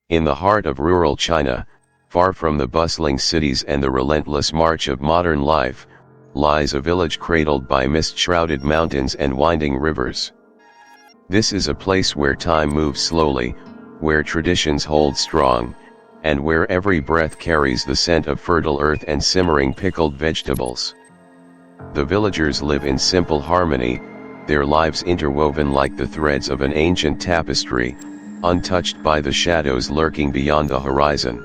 In the heart of rural China, far from the bustling cities and the relentless march of modern life, lies a village cradled by mist-shrouded mountains and winding rivers. This is a place where time moves slowly, where traditions hold strong, and where every breath carries the scent of fertile earth and simmering pickled vegetables. The villagers live in simple harmony, their lives interwoven like the threads of an ancient tapestry, untouched by the shadows lurking beyond the horizon.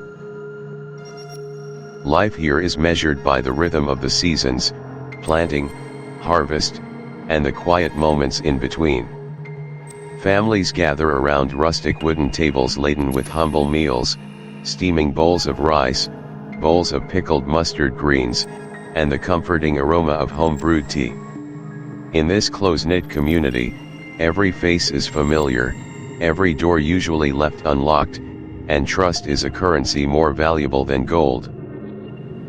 Life here is measured by the rhythm of the seasons, planting, harvest, and the quiet moments in between. Families gather around rustic wooden tables laden with humble meals, steaming bowls of rice, bowls of pickled mustard greens, and the comforting aroma of home-brewed tea. In this close-knit community, every face is familiar, every door usually left unlocked, and trust is a currency more valuable than gold.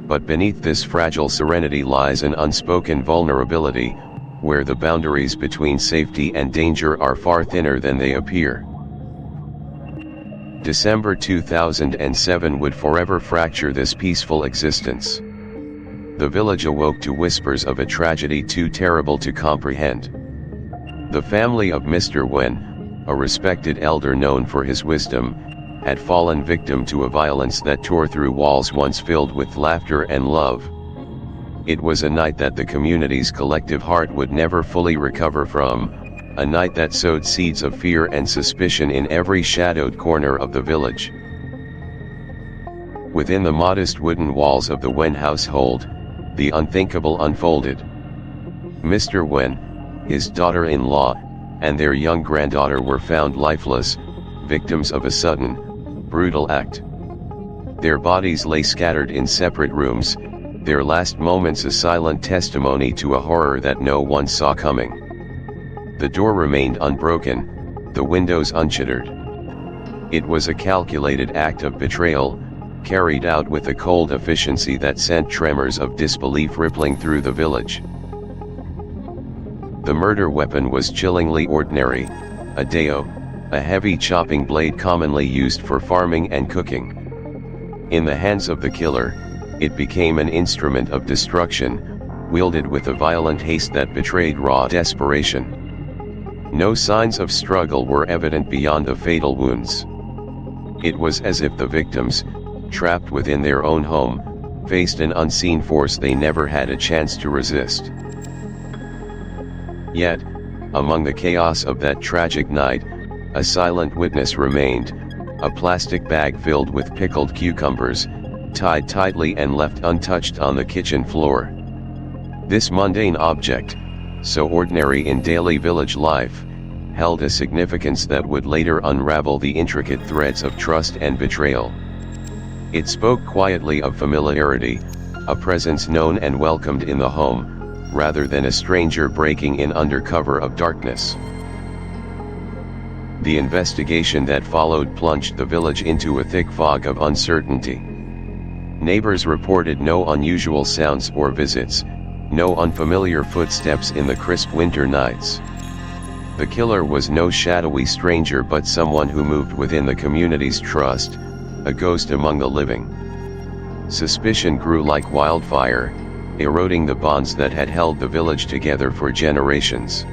But beneath this fragile serenity lies an unspoken vulnerability, where the boundaries between safety and danger are far thinner than they appear. December 2007 would forever fracture this peaceful existence. The village awoke to whispers of a tragedy too terrible to comprehend. The family of Mr. Wen, a respected elder known for his wisdom, had fallen victim to a violence that tore through walls once filled with laughter and love. It was a night that the community's collective heart would never fully recover from, a night that sowed seeds of fear and suspicion in every shadowed corner of the village. Within the modest wooden walls of the Wen household, the unthinkable unfolded. Mr. Wen, his daughter-in-law, and their young granddaughter were found lifeless, victims of a sudden, brutal act. Their bodies lay scattered in separate rooms, their last moments a silent testimony to a horror that no one saw coming. The door remained unbroken, the windows unshuttered. It was a calculated act of betrayal, carried out with a cold efficiency that sent tremors of disbelief rippling through the village. The murder weapon was chillingly ordinary, a dao, a heavy chopping blade commonly used for farming and cooking. In the hands of the killer, it became an instrument of destruction, wielded with a violent haste that betrayed raw desperation. No signs of struggle were evident beyond the fatal wounds. It was as if the victims, trapped within their own home, faced an unseen force they never had a chance to resist. Yet, among the chaos of that tragic night, a silent witness remained, a plastic bag filled with pickled cucumbers, tied tightly and left untouched on the kitchen floor. This mundane object, so ordinary in daily village life, held a significance that would later unravel the intricate threads of trust and betrayal. It spoke quietly of familiarity, a presence known and welcomed in the home, rather than a stranger breaking in under cover of darkness. The investigation that followed plunged the village into a thick fog of uncertainty. Neighbors reported no unusual sounds or visits, no unfamiliar footsteps in the crisp winter nights. The killer was no shadowy stranger but someone who moved within the community's trust, a ghost among the living. Suspicion grew like wildfire, eroding the bonds that had held the village together for generations.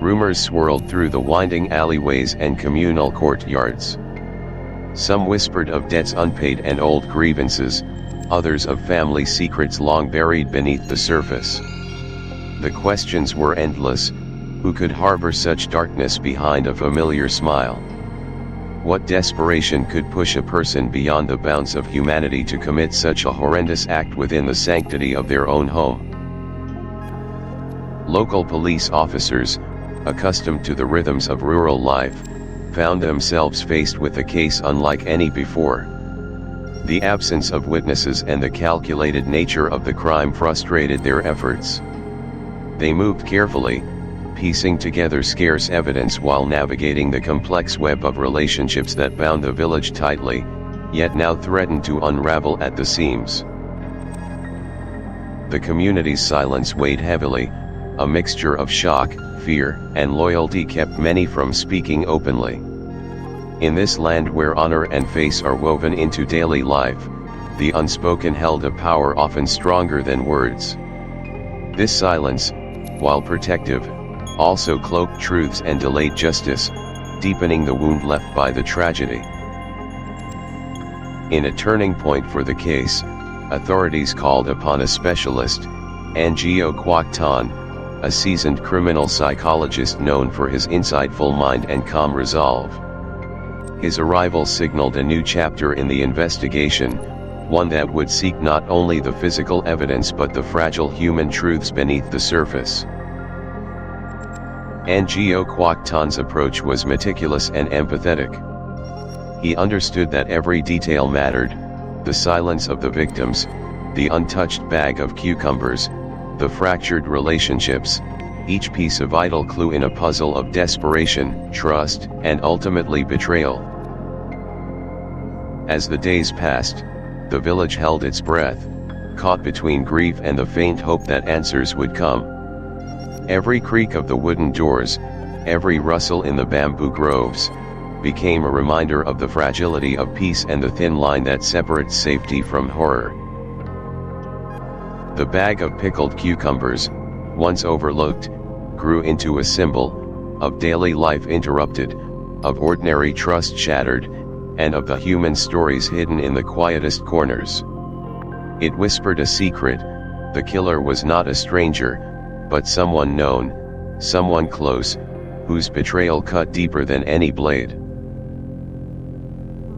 Rumors swirled through the winding alleyways and communal courtyards. Some whispered of debts unpaid and old grievances, others of family secrets long buried beneath the surface. The questions were endless: who could harbor such darkness behind a familiar smile? What desperation could push a person beyond the bounds of humanity to commit such a horrendous act within the sanctity of their own home? Local police officers, accustomed to the rhythms of rural life, found themselves faced with a case unlike any before. The absence of witnesses and the calculated nature of the crime frustrated their efforts. They moved carefully, piecing together scarce evidence while navigating the complex web of relationships that bound the village tightly, yet now threatened to unravel at the seams. The community's silence weighed heavily, a mixture of shock, fear, and loyalty kept many from speaking openly. In this land where honor and face are woven into daily life, the unspoken held a power often stronger than words. This silence, while protective, also cloaked truths and delayed justice, deepening the wound left by the tragedy. In a turning point for the case, authorities called upon a specialist, Ngo Quoc Tan, a seasoned criminal psychologist known for his insightful mind and calm resolve. His arrival signaled a new chapter in the investigation, one that would seek not only the physical evidence but the fragile human truths beneath the surface. Ngo Quoc Tan's approach was meticulous and empathetic. He understood that every detail mattered: the silence of the victims, the untouched bag of cucumbers, the fractured relationships, each piece a vital clue in a puzzle of desperation, trust, and ultimately betrayal. As the days passed, the village held its breath, caught between grief and the faint hope that answers would come. Every creak of the wooden doors, every rustle in the bamboo groves, became a reminder of the fragility of peace and the thin line that separates safety from horror. The bag of pickled cucumbers, once overlooked, grew into a symbol of daily life interrupted, of ordinary trust shattered, and of the human stories hidden in the quietest corners. It whispered a secret: the killer was not a stranger, but someone known, someone close, whose betrayal cut deeper than any blade.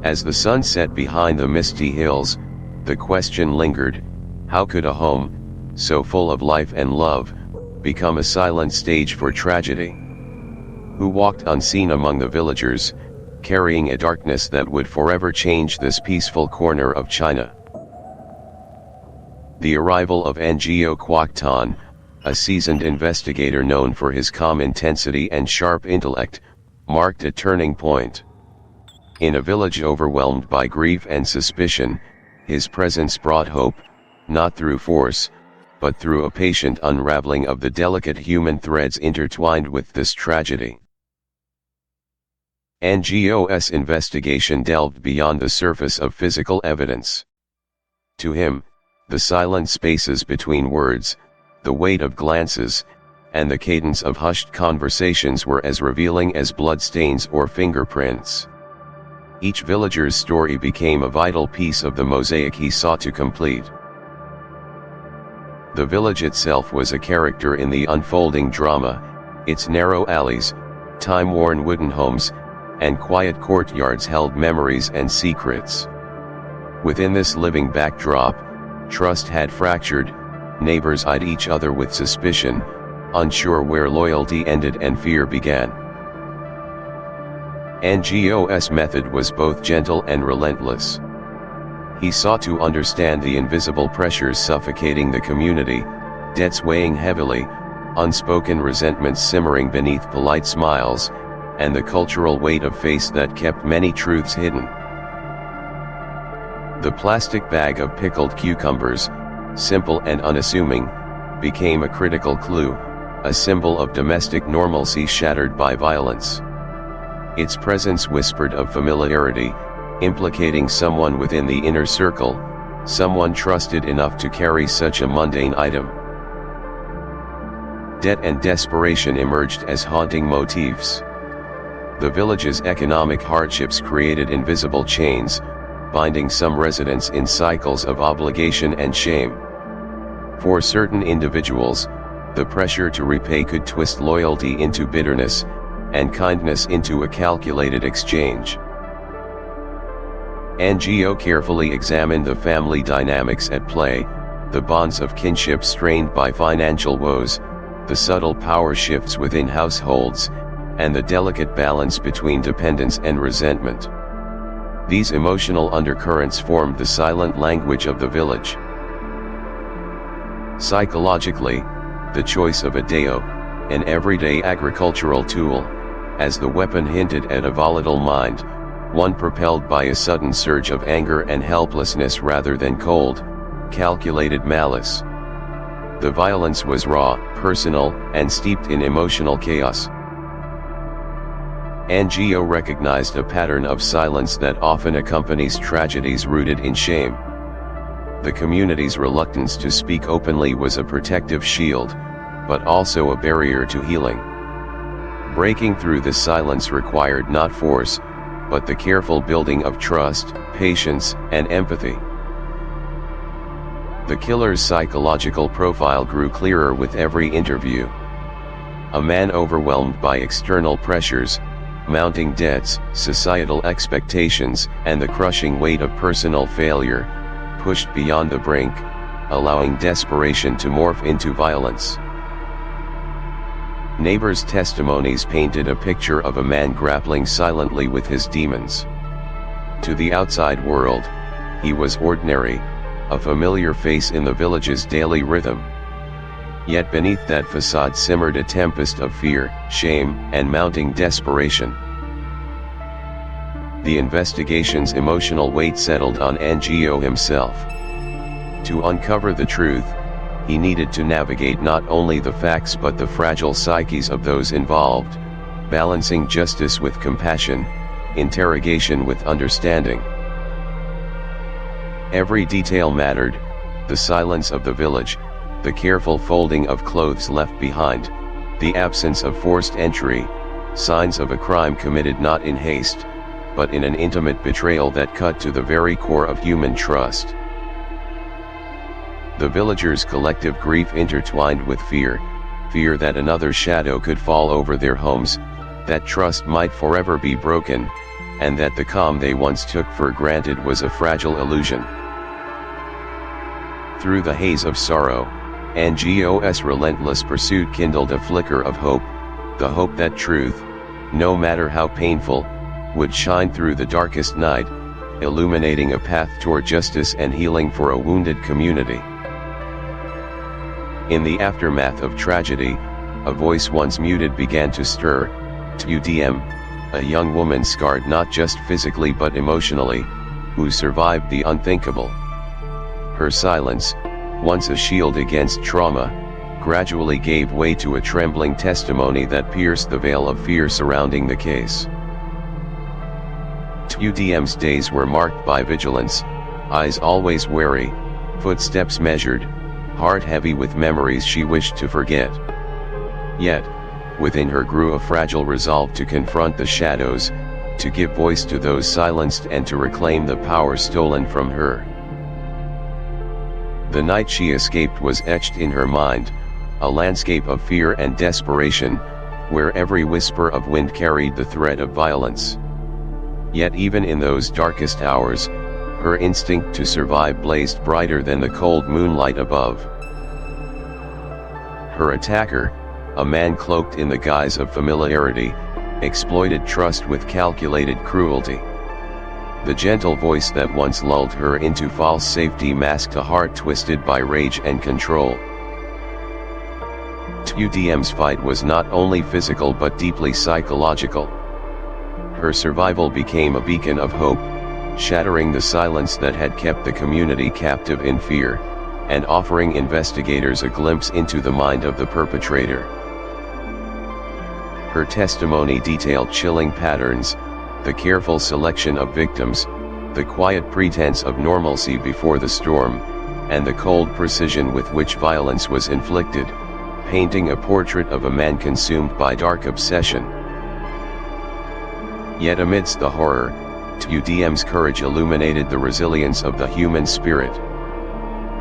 As the sun set behind the misty hills, the question lingered: how could a home, so full of life and love, become a silent stage for tragedy? Who walked unseen among the villagers, carrying a darkness that would forever change this peaceful corner of China? The arrival of Ngo Quoc Tan, a seasoned investigator known for his calm intensity and sharp intellect, marked a turning point. In a village overwhelmed by grief and suspicion, his presence brought hope, not through force, but through a patient unraveling of the delicate human threads intertwined with this tragedy. Ngo's investigation delved beyond the surface of physical evidence. To him, the silent spaces between words, the weight of glances, and the cadence of hushed conversations were as revealing as bloodstains or fingerprints. Each villager's story became a vital piece of the mosaic he sought to complete. The village itself was a character in the unfolding drama, its narrow alleys, time-worn wooden homes, and quiet courtyards held memories and secrets. Within this living backdrop, trust had fractured, neighbors eyed each other with suspicion, unsure where loyalty ended and fear began. Ngo's method was both gentle and relentless. He sought to understand the invisible pressures suffocating the community, debts weighing heavily, unspoken resentments simmering beneath polite smiles, and the cultural weight of face that kept many truths hidden. The plastic bag of pickled cucumbers, simple and unassuming, became a critical clue, a symbol of domestic normalcy shattered by violence. Its presence whispered of familiarity, implicating someone within the inner circle, someone trusted enough to carry such a mundane item. Debt and desperation emerged as haunting motifs. The village's economic hardships created invisible chains, binding some residents in cycles of obligation and shame. For certain individuals, the pressure to repay could twist loyalty into bitterness, and kindness into a calculated exchange. Ngo carefully examined the family dynamics at play, the bonds of kinship strained by financial woes, the subtle power shifts within households, and the delicate balance between dependence and resentment. These emotional undercurrents formed the silent language of the village. Psychologically, the choice of a deo, an everyday agricultural tool, as the weapon hinted at a volatile mind, one propelled by a sudden surge of anger and helplessness rather than cold, calculated malice. The violence was raw, personal, and steeped in emotional chaos. NGO recognized a pattern of silence that often accompanies tragedies rooted in shame. The community's reluctance to speak openly was a protective shield, but also a barrier to healing. Breaking through the silence required not force, but the careful building of trust, patience, and empathy. The killer's psychological profile grew clearer with every interview. A man overwhelmed by external pressures, mounting debts, societal expectations, and the crushing weight of personal failure, pushed beyond the brink, allowing desperation to morph into violence. Neighbors' testimonies painted a picture of a man grappling silently with his demons. To the outside world, he was ordinary, a familiar face in the village's daily rhythm. Yet beneath that facade simmered a tempest of fear, shame, and mounting desperation. The investigation's emotional weight settled on NGO himself. To uncover the truth, he needed to navigate not only the facts but the fragile psyches of those involved, balancing justice with compassion, interrogation with understanding. Every detail mattered: the silence of the village, the careful folding of clothes left behind, the absence of forced entry, signs of a crime committed not in haste, but in an intimate betrayal that cut to the very core of human trust. The villagers' collective grief intertwined with fear that another shadow could fall over their homes, that trust might forever be broken, and that the calm they once took for granted was a fragile illusion. Through the haze of sorrow, NGO's relentless pursuit kindled a flicker of hope, the hope that truth, no matter how painful, would shine through the darkest night, illuminating a path toward justice and healing for a wounded community. In the aftermath of tragedy, a voice once muted began to stir. TUDM, a young woman scarred not just physically but emotionally, who survived the unthinkable. Her silence, once a shield against trauma, gradually gave way to a trembling testimony that pierced the veil of fear surrounding the case. TUDM's days were marked by vigilance, eyes always wary, footsteps measured, heart heavy with memories she wished to forget. Yet, within her grew a fragile resolve to confront the shadows, to give voice to those silenced and to reclaim the power stolen from her. The night she escaped was etched in her mind, a landscape of fear and desperation, where every whisper of wind carried the threat of violence. Yet even in those darkest hours, her instinct to survive blazed brighter than the cold moonlight above. Her attacker, a man cloaked in the guise of familiarity, exploited trust with calculated cruelty. The gentle voice that once lulled her into false safety masked a heart twisted by rage and control. TUDM's fight was not only physical but deeply psychological. Her survival became a beacon of hope, shattering the silence that had kept the community captive in fear, and offering investigators a glimpse into the mind of the perpetrator. Her testimony detailed chilling patterns, the careful selection of victims, the quiet pretense of normalcy before the storm, and the cold precision with which violence was inflicted, painting a portrait of a man consumed by dark obsession. Yet amidst the horror, TUDM's courage illuminated the resilience of the human spirit.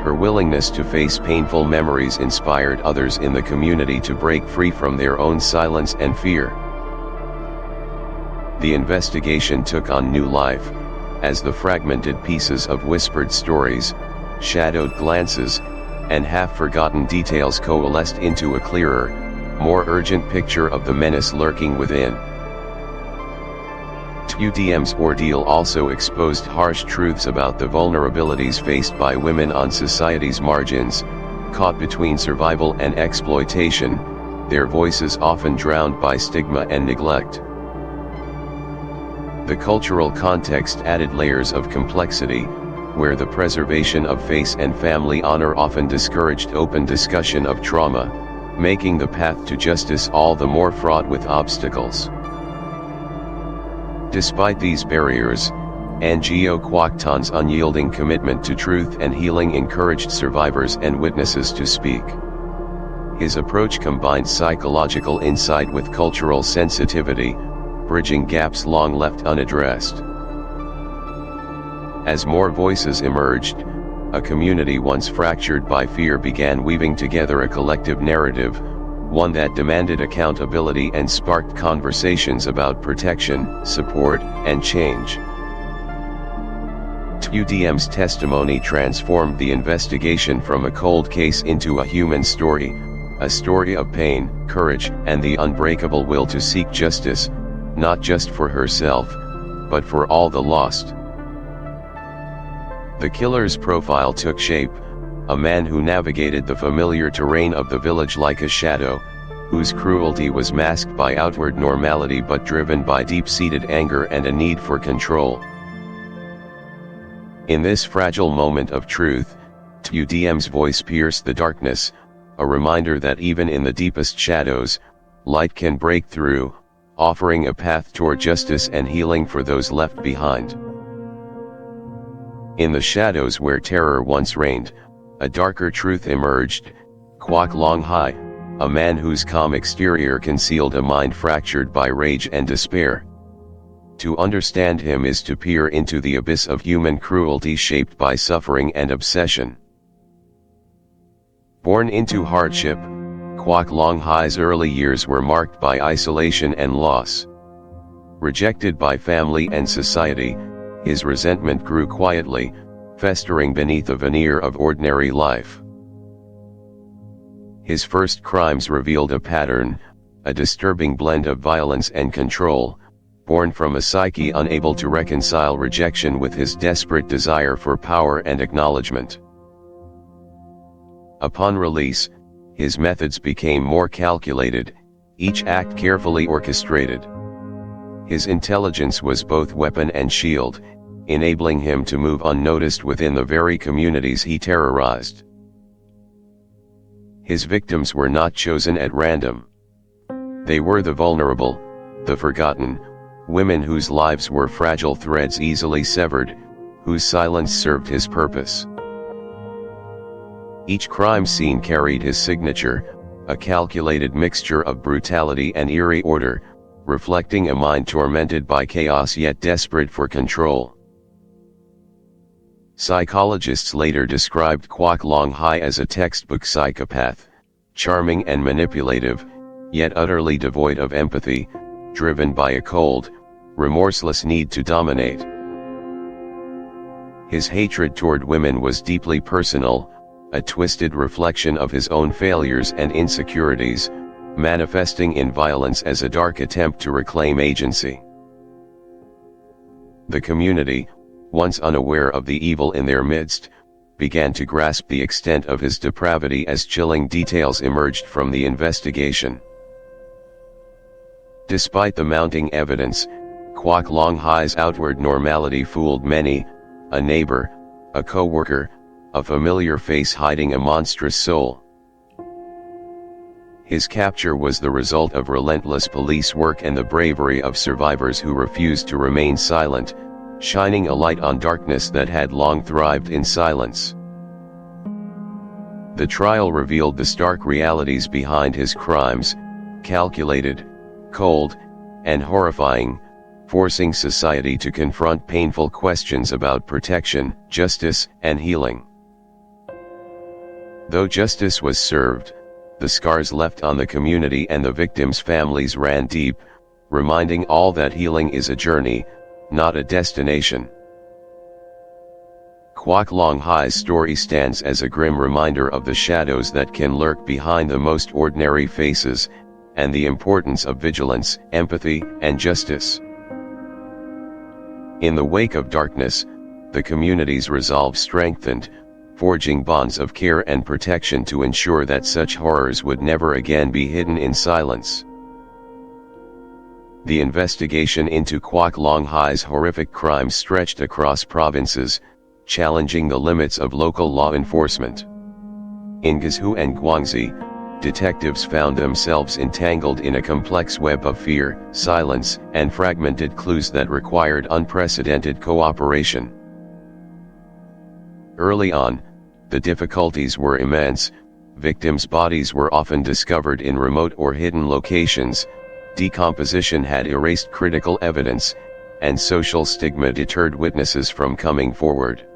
Her willingness to face painful memories inspired others in the community to break free from their own silence and fear. The investigation took on new life, as the fragmented pieces of whispered stories, shadowed glances, and half-forgotten details coalesced into a clearer, more urgent picture of the menace lurking within. TUDM's ordeal also exposed harsh truths about the vulnerabilities faced by women on society's margins, caught between survival and exploitation, their voices often drowned by stigma and neglect. The cultural context added layers of complexity, where the preservation of face and family honor often discouraged open discussion of trauma, making the path to justice all the more fraught with obstacles. Despite these barriers, Ngo Quoc Tan's unyielding commitment to truth and healing encouraged survivors and witnesses to speak. His approach combined psychological insight with cultural sensitivity, bridging gaps long left unaddressed. As more voices emerged, a community once fractured by fear began weaving together a collective narrative, one that demanded accountability and sparked conversations about protection, support, and change. TUDM's testimony transformed the investigation from a cold case into a human story, a story of pain, courage, and the unbreakable will to seek justice, not just for herself, but for all the lost. The killer's profile took shape, a man who navigated the familiar terrain of the village like a shadow, whose cruelty was masked by outward normality but driven by deep-seated anger and a need for control. In this fragile moment of truth, TUDM's voice pierced the darkness, a reminder that even in the deepest shadows, light can break through, offering a path toward justice and healing for those left behind. In the shadows where terror once reigned, a darker truth emerged. Quoc Long Hai, a man whose calm exterior concealed a mind fractured by rage and despair. To understand him is to peer into the abyss of human cruelty shaped by suffering and obsession. Born into hardship, Quoc Long Hai's early years were marked by isolation and loss. Rejected by family and society, his resentment grew quietly, festering beneath a veneer of ordinary life. His first crimes revealed a pattern, a disturbing blend of violence and control, born from a psyche unable to reconcile rejection with his desperate desire for power and acknowledgement. Upon release, his methods became more calculated, each act carefully orchestrated. His intelligence was both weapon and shield, enabling him to move unnoticed within the very communities he terrorized. His victims were not chosen at random. They were the vulnerable, the forgotten, women whose lives were fragile threads easily severed, whose silence served his purpose. Each crime scene carried his signature, a calculated mixture of brutality and eerie order, reflecting a mind tormented by chaos yet desperate for control. Psychologists later described Quoc Long Hai as a textbook psychopath, charming and manipulative, yet utterly devoid of empathy, driven by a cold, remorseless need to dominate. His hatred toward women was deeply personal, a twisted reflection of his own failures and insecurities, manifesting in violence as a dark attempt to reclaim agency. The community, once unaware of the evil in their midst, began to grasp the extent of his depravity as chilling details emerged from the investigation. Despite the mounting evidence, Quoc Long Hai's outward normality fooled many, a neighbor, a co-worker, a familiar face hiding a monstrous soul. His capture was the result of relentless police work and the bravery of survivors who refused to remain silent, shining a light on darkness that had long thrived in silence. The trial revealed the stark realities behind his crimes, calculated, cold, and horrifying, forcing society to confront painful questions about protection, justice, and healing. Though justice was served, the scars left on the community and the victims' families ran deep, reminding all that healing is a journey, not a destination. Quoc Long Hai's story stands as a grim reminder of the shadows that can lurk behind the most ordinary faces, and the importance of vigilance, empathy, and justice. In the wake of darkness, the community's resolve strengthened, forging bonds of care and protection to ensure that such horrors would never again be hidden in silence. The investigation into Quoc Long Hai's horrific crimes stretched across provinces, challenging the limits of local law enforcement. In Guizhou and Guangxi, detectives found themselves entangled in a complex web of fear, silence, and fragmented clues that required unprecedented cooperation. Early on, the difficulties were immense. Victims' bodies were often discovered in remote or hidden locations, decomposition had erased critical evidence, and social stigma deterred witnesses from coming forward.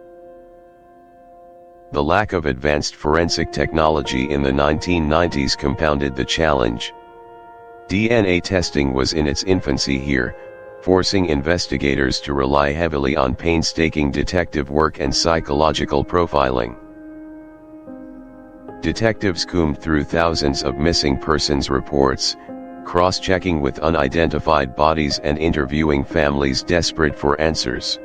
The lack of advanced forensic technology in the 1990s compounded the challenge. DNA testing was in its infancy here, forcing investigators to rely heavily on painstaking detective work and psychological profiling. Detectives combed through thousands of missing persons reports, cross-checking with unidentified bodies and interviewing families desperate for answers.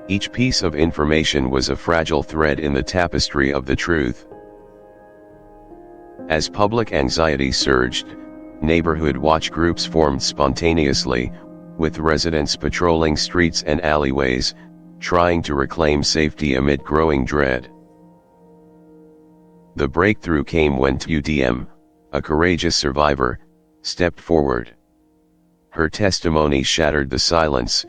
Each piece of information was a fragile thread in the tapestry of the truth. As public anxiety surged, neighborhood watch groups formed spontaneously, with residents patrolling streets and alleyways, trying to reclaim safety amid growing dread. The breakthrough came when TUDM, a courageous survivor, stepped forward. Her testimony shattered the silence,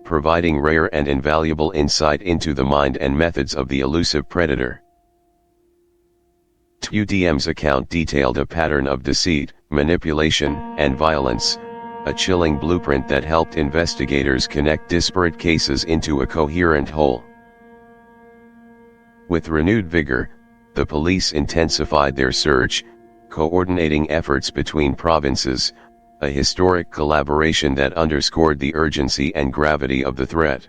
providing rare and invaluable insight into the mind and methods of the elusive predator. TUDM's account detailed a pattern of deceit, manipulation, and violence, a chilling blueprint that helped investigators connect disparate cases into a coherent whole. With renewed vigor, the police intensified their search, coordinating efforts between provinces, a historic collaboration that underscored the urgency and gravity of the threat.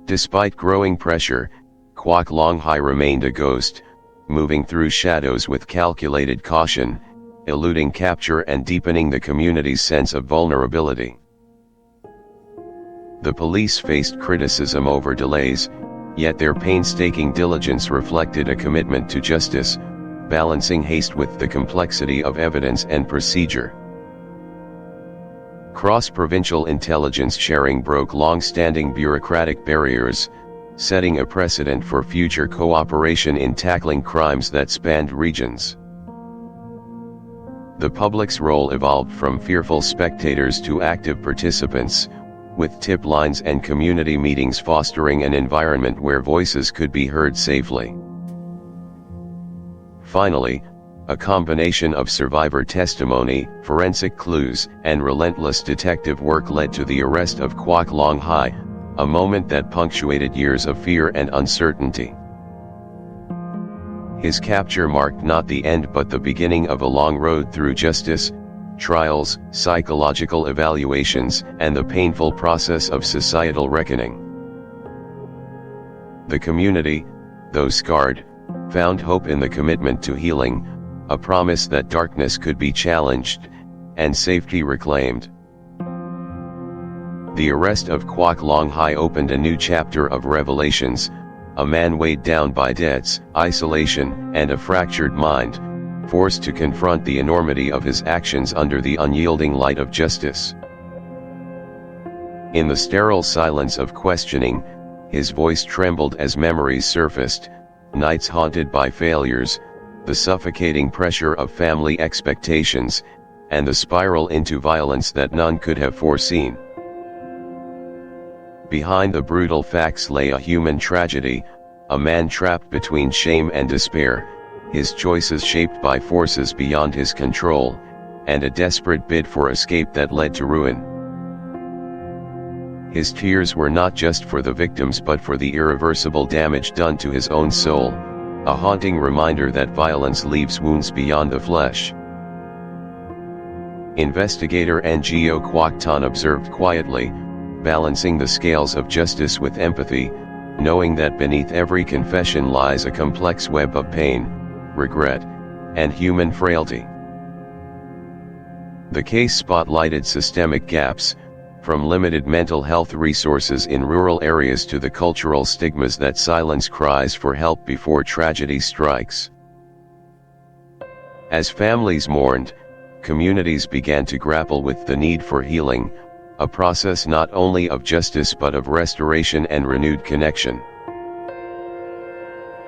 Despite growing pressure, Kwok Long Hai remained a ghost, moving through shadows with calculated caution, eluding capture and deepening the community's sense of vulnerability. The police faced criticism over delays, yet their painstaking diligence reflected a commitment to justice, balancing haste with the complexity of evidence and procedure. Cross-provincial intelligence sharing broke long-standing bureaucratic barriers, setting a precedent for future cooperation in tackling crimes that spanned regions. The public's role evolved from fearful spectators to active participants, with tip lines and community meetings fostering an environment where voices could be heard safely. Finally, a combination of survivor testimony, forensic clues, and relentless detective work led to the arrest of Kwok Long Hai, a moment that punctuated years of fear and uncertainty. His capture marked not the end but the beginning of a long road through justice, trials, psychological evaluations, and the painful process of societal reckoning. The community, though scarred, found hope in the commitment to healing, a promise that darkness could be challenged, and safety reclaimed. The arrest of Kwok Long Hai opened a new chapter of revelations, a man weighed down by debts, isolation, and a fractured mind, forced to confront the enormity of his actions under the unyielding light of justice. In the sterile silence of questioning, his voice trembled as memories surfaced, nights haunted by failures, the suffocating pressure of family expectations, and the spiral into violence that none could have foreseen. Behind the brutal facts lay a human tragedy, a man trapped between shame and despair, his choices shaped by forces beyond his control, and a desperate bid for escape that led to ruin. His tears were not just for the victims but for the irreversible damage done to his own soul, a haunting reminder that violence leaves wounds beyond the flesh. Investigator Ngo Kwok Tan observed quietly, balancing the scales of justice with empathy, knowing that beneath every confession lies a complex web of pain, regret, and human frailty. The case spotlighted systemic gaps, from limited mental health resources in rural areas to the cultural stigmas that silence cries for help before tragedy strikes. As families mourned, communities began to grapple with the need for healing, a process not only of justice but of restoration and renewed connection.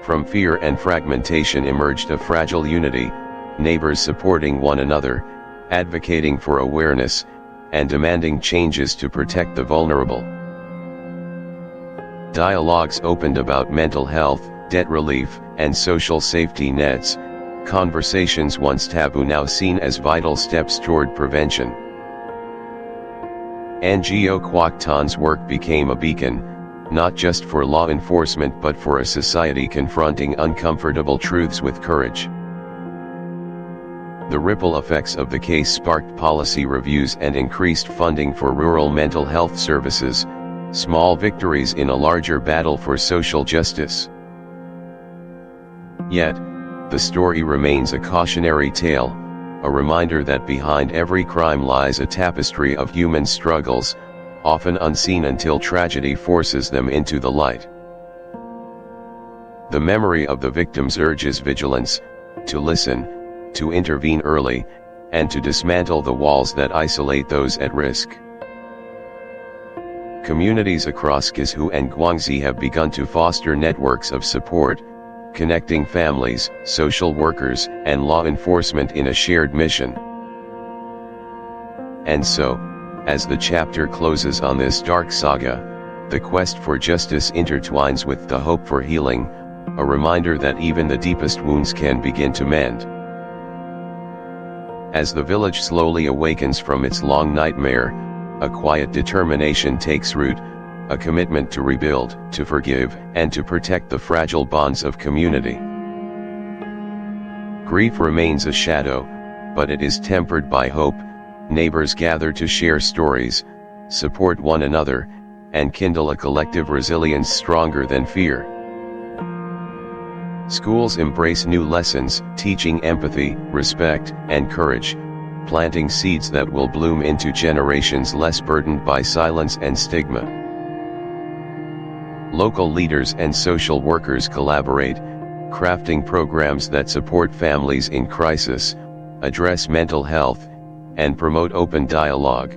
From fear and fragmentation emerged a fragile unity, neighbors supporting one another, advocating for awareness, and demanding changes to protect the vulnerable. Dialogues opened about mental health, debt relief, and social safety nets, conversations once taboo now seen as vital steps toward prevention. Ngo Quoc Tan's work became a beacon, not just for law enforcement but for a society confronting uncomfortable truths with courage. The ripple effects of the case sparked policy reviews and increased funding for rural mental health services, small victories in a larger battle for social justice. Yet, the story remains a cautionary tale, a reminder that behind every crime lies a tapestry of human struggles, often unseen until tragedy forces them into the light. The memory of the victims urges vigilance, to listen, to intervene early, and to dismantle the walls that isolate those at risk. Communities across Guizhou and Guangxi have begun to foster networks of support, connecting families, social workers, and law enforcement in a shared mission. And so, as the chapter closes on this dark saga, the quest for justice intertwines with the hope for healing, a reminder that even the deepest wounds can begin to mend. As the village slowly awakens from its long nightmare, a quiet determination takes root, a commitment to rebuild, to forgive, and to protect the fragile bonds of community. Grief remains a shadow, but it is tempered by hope. Neighbors gather to share stories, support one another, and kindle a collective resilience stronger than fear. Schools embrace new lessons, teaching empathy, respect, and courage, planting seeds that will bloom into generations less burdened by silence and stigma. Local leaders and social workers collaborate, crafting programs that support families in crisis, address mental health, and promote open dialogue.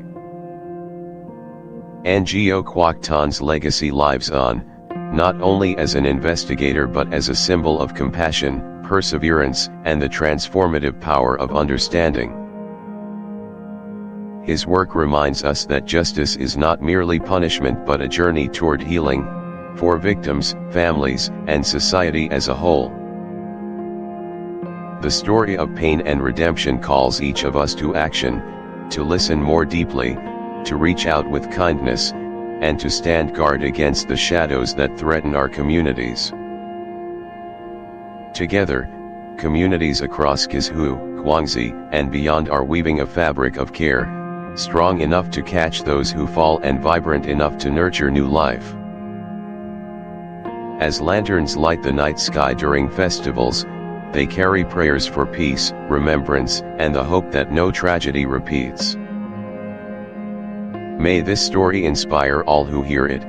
Ngo Quoc Tan's legacy lives on, not only as an investigator but as a symbol of compassion, perseverance, and the transformative power of understanding. His work reminds us that justice is not merely punishment but a journey toward healing, for victims, families, and society as a whole. The story of pain and redemption calls each of us to action, to listen more deeply, to reach out with kindness, and to stand guard against the shadows that threaten our communities. Together, communities across Guizhou, Guangxi, and beyond are weaving a fabric of care, strong enough to catch those who fall and vibrant enough to nurture new life. As lanterns light the night sky during festivals, they carry prayers for peace, remembrance, and the hope that no tragedy repeats. May this story inspire all who hear it,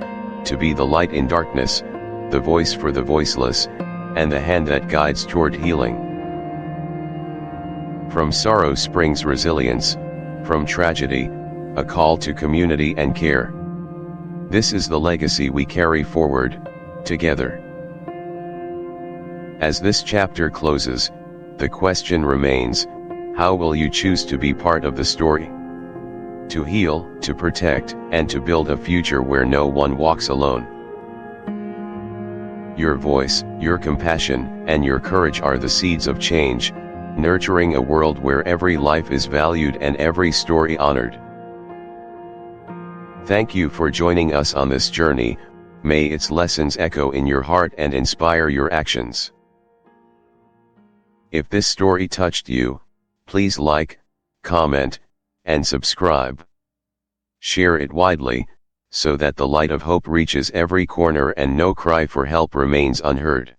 to be the light in darkness, the voice for the voiceless, and the hand that guides toward healing. From sorrow springs resilience, from tragedy, a call to community and care. This is the legacy we carry forward, together. As this chapter closes, the question remains, how will you choose to be part of the story? To heal, to protect, and to build a future where no one walks alone. Your voice, your compassion, and your courage are the seeds of change, nurturing a world where every life is valued and every story honored. Thank you for joining us on this journey. May its lessons echo in your heart and inspire your actions. If this story touched you, please like, comment, and subscribe. Share it widely, so that the light of hope reaches every corner and no cry for help remains unheard.